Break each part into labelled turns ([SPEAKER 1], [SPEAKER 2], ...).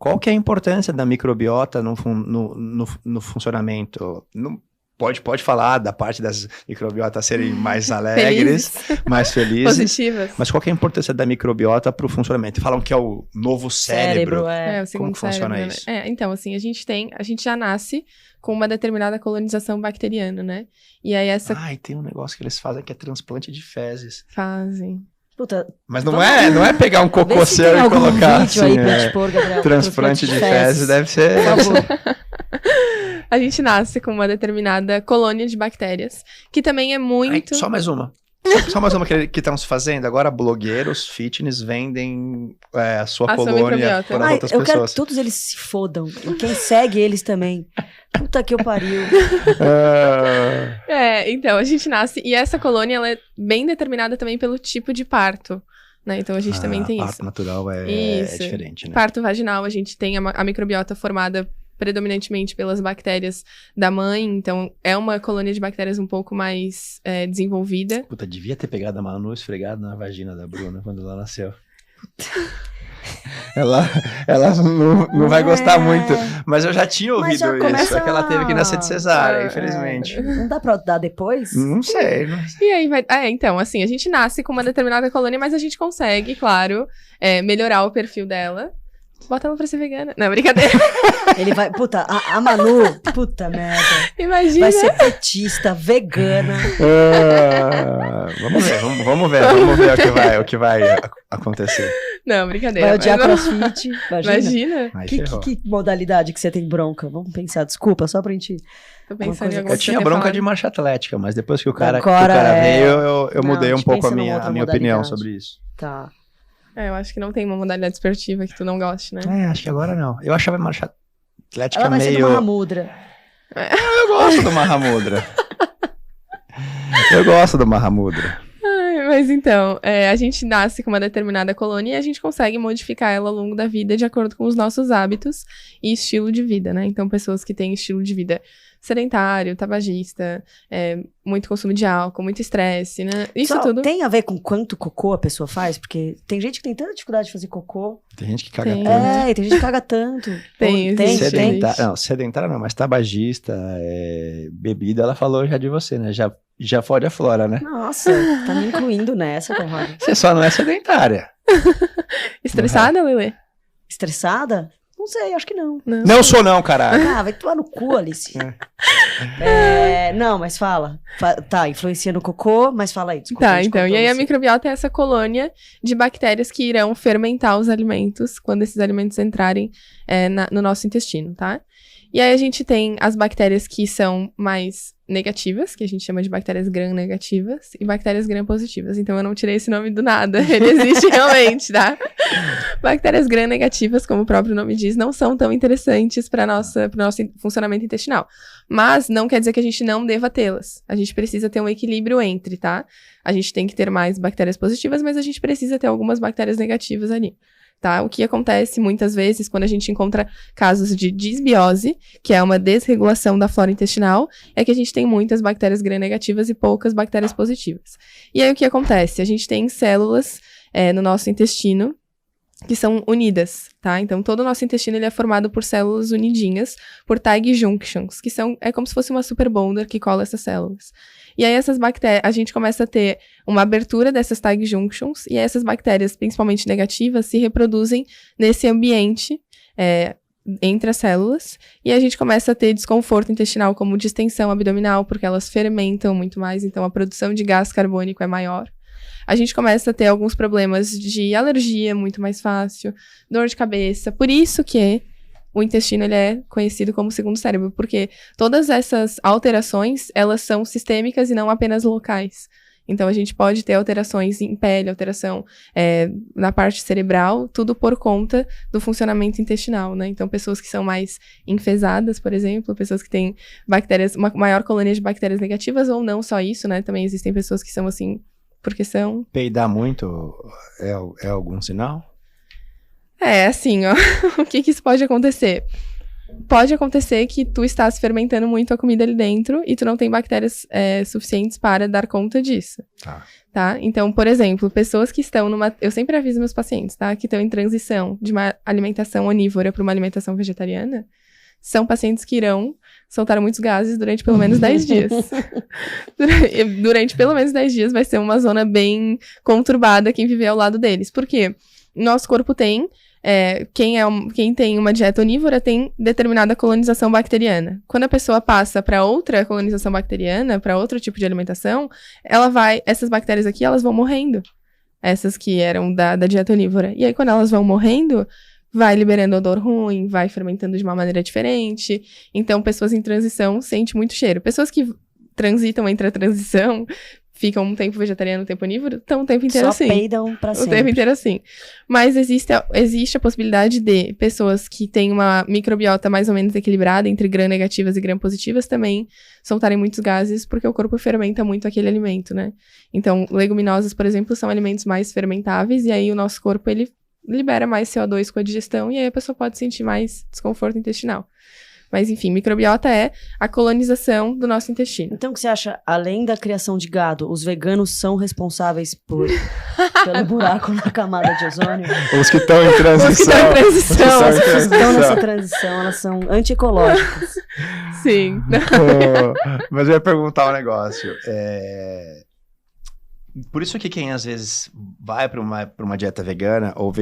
[SPEAKER 1] Qual que é a importância da microbiota no funcionamento? Pode falar da parte das microbiotas serem mais alegres, mais felizes.
[SPEAKER 2] Positivas.
[SPEAKER 1] Mas qual que é a importância da microbiota para o funcionamento? Falam que é o novo cérebro.
[SPEAKER 2] O segundo
[SPEAKER 1] Como funciona
[SPEAKER 2] cérebro,
[SPEAKER 1] isso?
[SPEAKER 2] né? Então, assim, a gente já nasce com uma determinada colonização bacteriana, né? E aí
[SPEAKER 1] E tem um negócio que eles fazem que é transplante de fezes.
[SPEAKER 2] Fazem.
[SPEAKER 3] Puta,
[SPEAKER 1] mas não é pegar um cocô seu e colocar assim,
[SPEAKER 3] aí pra te pôr, Gabriel,
[SPEAKER 1] transplante de fezes deve ser...
[SPEAKER 3] Por favor.
[SPEAKER 2] A gente nasce com uma determinada colônia de bactérias, que também é muito...
[SPEAKER 1] Só mais uma. Só mais uma que estão se fazendo. Agora, blogueiros fitness vendem a sua colônia para outras pessoas.
[SPEAKER 3] Eu quero que todos eles se fodam. E quem segue eles também. Puta que eu pariu.
[SPEAKER 2] Então, a gente nasce... E essa colônia, ela é bem determinada também pelo tipo de parto. Né? Então, a gente também tem isso.
[SPEAKER 1] Parto natural é diferente, né?
[SPEAKER 2] Parto vaginal, a gente tem a microbiota formada predominantemente pelas bactérias da mãe, então é uma colônia de bactérias um pouco mais desenvolvida.
[SPEAKER 1] Puta, devia ter pegado a Manu esfregado na vagina da Bruna quando ela nasceu. Ela não vai gostar muito, mas eu já tinha ouvido isso, só que ela teve que nascer de cesárea, infelizmente.
[SPEAKER 3] Não dá pra dar depois?
[SPEAKER 1] Não sei.
[SPEAKER 2] E aí então, assim, a gente nasce com uma determinada colônia, mas a gente consegue, claro, melhorar o perfil dela. Bota ela pra ser vegana. Não, brincadeira.
[SPEAKER 3] Ele vai... Puta, a Manu... Puta merda.
[SPEAKER 2] Imagina.
[SPEAKER 3] Vai ser petista, vegana.
[SPEAKER 1] Vamos ver o que vai acontecer.
[SPEAKER 2] Não, brincadeira.
[SPEAKER 3] Vai odiar crossfit.
[SPEAKER 2] Imagina.
[SPEAKER 3] Que modalidade que você tem bronca? Vamos pensar. Desculpa, só pra gente...
[SPEAKER 2] Tô pensando em alguma
[SPEAKER 1] Eu tinha bronca de marcha atlética, mas depois que o cara
[SPEAKER 3] Agora
[SPEAKER 1] veio, eu mudei um pouco a minha opinião sobre isso.
[SPEAKER 3] Tá.
[SPEAKER 2] Eu acho que não tem uma modalidade esportiva que tu não goste, né?
[SPEAKER 1] Acho que agora não. Eu achava marcha atlética
[SPEAKER 3] ela vai
[SPEAKER 1] meio...
[SPEAKER 3] ser do Mahamudra.
[SPEAKER 1] Eu gosto do Mahamudra. Eu gosto do Mahamudra.
[SPEAKER 2] Mas então, a gente nasce com uma determinada colônia e a gente consegue modificar ela ao longo da vida de acordo com os nossos hábitos e estilo de vida, né? Então, pessoas que têm estilo de vida sedentário, tabagista, muito consumo de álcool, muito estresse, né? Isso tudo...
[SPEAKER 3] Tem a ver com quanto cocô a pessoa faz? Porque tem gente que tem tanta dificuldade de fazer cocô.
[SPEAKER 1] Tem gente que caga tanto.
[SPEAKER 3] E tem gente que caga tanto.
[SPEAKER 2] Tem.
[SPEAKER 1] Sedentário não, mas tabagista, bebida, ela falou já de você, né? Já fode a flora, né?
[SPEAKER 3] Nossa, tá me incluindo nessa, Conrado.
[SPEAKER 1] Você só não é sedentária.
[SPEAKER 2] Estressada, Lelê?
[SPEAKER 3] Estressada? Não sei, acho que não.
[SPEAKER 1] Não sou não, caralho.
[SPEAKER 3] Vai tomar no cu, Alice. Não, mas fala. Tá, influencia no cocô, mas fala aí. Desculpa,
[SPEAKER 2] tá, então. E aí a microbiota é essa colônia de bactérias que irão fermentar os alimentos quando esses alimentos entrarem no nosso intestino, tá? E aí a gente tem as bactérias que são mais negativas, que a gente chama de bactérias gram-negativas, e bactérias gram-positivas. Então eu não tirei esse nome do nada, ele existe realmente, tá? Bactérias gram-negativas, como o próprio nome diz, não são tão interessantes para o nosso funcionamento intestinal. Mas não quer dizer que a gente não deva tê-las. A gente precisa ter um equilíbrio entre, tá? A gente tem que ter mais bactérias positivas, mas a gente precisa ter algumas bactérias negativas ali. Tá? O que acontece muitas vezes quando a gente encontra casos de disbiose, que é uma desregulação da flora intestinal, é que a gente tem muitas bactérias gram-negativas e poucas bactérias positivas. E aí o que acontece? A gente tem células no nosso intestino que são unidas, tá? Então todo o nosso intestino ele é formado por células unidinhas, por tight junctions, que é como se fosse uma super bonder que cola essas células. E aí essas bactérias, a gente começa a ter uma abertura dessas tight junctions, e essas bactérias, principalmente negativas, se reproduzem nesse ambiente entre as células, e a gente começa a ter desconforto intestinal, como distensão abdominal, porque elas fermentam muito mais, então a produção de gás carbônico é maior. A gente começa a ter alguns problemas de alergia muito mais fácil, dor de cabeça, por isso que o intestino ele é conhecido como segundo cérebro, porque todas essas alterações, elas são sistêmicas e não apenas locais. Então, a gente pode ter alterações em pele, alteração na parte cerebral, tudo por conta do funcionamento intestinal, né? Então, pessoas que são mais enfesadas, por exemplo, pessoas que têm bactérias, uma maior colônia de bactérias negativas, ou não só isso, né? Também existem pessoas que são assim, porque são...
[SPEAKER 1] Peidar muito é algum sinal?
[SPEAKER 2] Assim, ó, o que isso pode acontecer? pode acontecer que tu estás fermentando muito a comida ali dentro e tu não tem bactérias suficientes para dar conta disso. Tá? Então, por exemplo, pessoas que estão numa... Eu sempre aviso meus pacientes, tá? Que estão em transição de uma alimentação onívora para uma alimentação vegetariana, são pacientes que irão soltar muitos gases durante pelo menos 10 dias. Durante pelo menos 10 dias vai ser uma zona bem conturbada quem viver ao lado deles. Por quê? Nosso corpo tem... quem tem uma dieta onívora tem determinada colonização bacteriana. Quando a pessoa passa para outra colonização bacteriana, para outro tipo de alimentação, essas bactérias aqui, elas vão morrendo. Essas que eram da dieta onívora. E aí, quando elas vão morrendo, vai liberando odor ruim, vai fermentando de uma maneira diferente. Então, pessoas em transição sentem muito cheiro. Pessoas que transitam entre a transição... ficam um tempo vegetariano, um tempo onívoro, estão o tempo inteiro assim.
[SPEAKER 3] Só peidam pra sempre.
[SPEAKER 2] O tempo inteiro assim. Mas existe a possibilidade de pessoas que têm uma microbiota mais ou menos equilibrada entre gram-negativas e gram-positivas também soltarem muitos gases, porque o corpo fermenta muito aquele alimento, né? Então, leguminosas, por exemplo, são alimentos mais fermentáveis, e aí o nosso corpo, ele libera mais CO2 com a digestão, e aí a pessoa pode sentir mais desconforto intestinal. Mas, enfim, microbiota é a colonização do nosso intestino.
[SPEAKER 3] Então, o que você acha, além da criação de gado, os veganos são responsáveis pelo buraco na camada de ozônio?
[SPEAKER 1] Os que estão em transição.
[SPEAKER 2] Os que estão em transição.
[SPEAKER 3] As pessoas que estão nessa transição, elas são anti-ecológicas.
[SPEAKER 2] Sim.
[SPEAKER 1] Mas eu ia perguntar um negócio. Por isso que quem às vezes vai para uma dieta vegana ou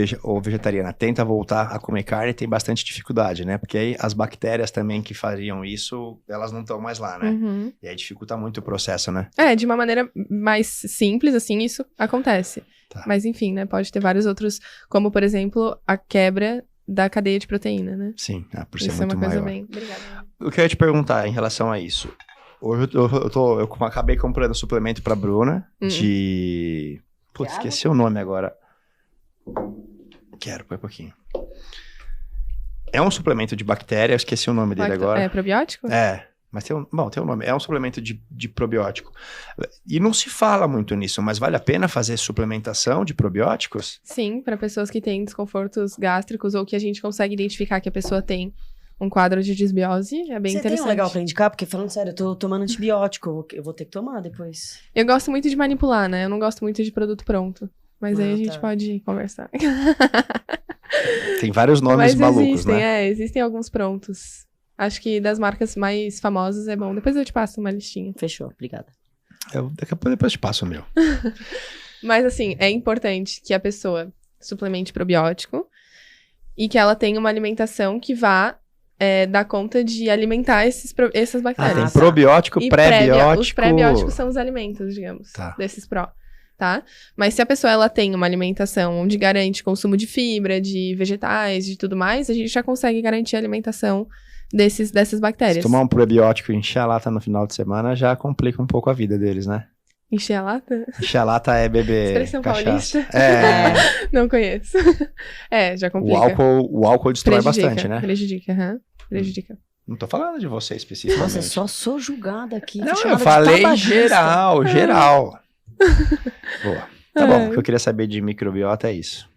[SPEAKER 1] vegetariana tenta voltar a comer carne tem bastante dificuldade, né? Porque aí as bactérias também que fariam isso, elas não estão mais lá, né?
[SPEAKER 2] Uhum.
[SPEAKER 1] E aí dificulta muito o processo, né?
[SPEAKER 2] De uma maneira mais simples, assim, isso acontece.
[SPEAKER 1] Tá.
[SPEAKER 2] Mas enfim, né? Pode ter vários outros, como por exemplo, a quebra da cadeia de proteína, né?
[SPEAKER 1] Sim, por ser
[SPEAKER 2] Isso é
[SPEAKER 1] muito
[SPEAKER 2] uma coisa
[SPEAKER 1] maior.
[SPEAKER 2] bem... Obrigada.
[SPEAKER 1] O que eu ia te perguntar em relação a isso? Hoje eu acabei comprando suplemento pra Bruna de... Putz, esqueci o nome agora. Põe um pouquinho. É um suplemento de bactéria, eu esqueci o nome dele agora.
[SPEAKER 2] É probiótico?
[SPEAKER 1] Mas tem um nome. É um suplemento de probiótico. E não se fala muito nisso, mas vale a pena fazer suplementação de probióticos?
[SPEAKER 2] Sim, para pessoas que têm desconfortos gástricos ou que a gente consegue identificar que a pessoa tem um quadro de disbiose, é bem interessante. Você tem um
[SPEAKER 3] legal pra indicar? Porque, falando sério, eu tô tomando antibiótico, eu vou ter que tomar depois.
[SPEAKER 2] Eu gosto muito de manipular, né? Eu não gosto muito de produto pronto. Mas aí a gente pode conversar.
[SPEAKER 1] Tem vários nomes malucos, né?
[SPEAKER 2] Existem alguns prontos. Acho que das marcas mais famosas é bom. Depois eu te passo uma listinha.
[SPEAKER 3] Fechou, obrigada.
[SPEAKER 1] Daqui a pouco depois eu te passo o meu.
[SPEAKER 2] Mas assim, é importante que a pessoa suplemente probiótico e que ela tenha uma alimentação que vá dar conta de alimentar essas bactérias.
[SPEAKER 1] Tem probiótico, pré-biótico.
[SPEAKER 2] Os pré-bióticos são os alimentos, digamos, desses pró, tá? Mas se a pessoa ela tem uma alimentação onde garante consumo de fibra, de vegetais, de tudo mais, a gente já consegue garantir a alimentação dessas bactérias.
[SPEAKER 1] Se tomar um probiótico e encher a lata no final de semana, já complica um pouco a vida deles, né?
[SPEAKER 2] Encher a lata?
[SPEAKER 1] Encher a lata é beber
[SPEAKER 2] Expressão
[SPEAKER 1] cachaça.
[SPEAKER 2] Paulista? Não conheço. Já complica.
[SPEAKER 1] O álcool destrói bastante, né?
[SPEAKER 2] Prejudica.
[SPEAKER 1] Não tô falando de você especificamente.
[SPEAKER 3] Nossa, só sou julgada aqui.
[SPEAKER 1] Não, eu falei geral. Boa. Tá bom, o que eu queria saber de microbiota é isso.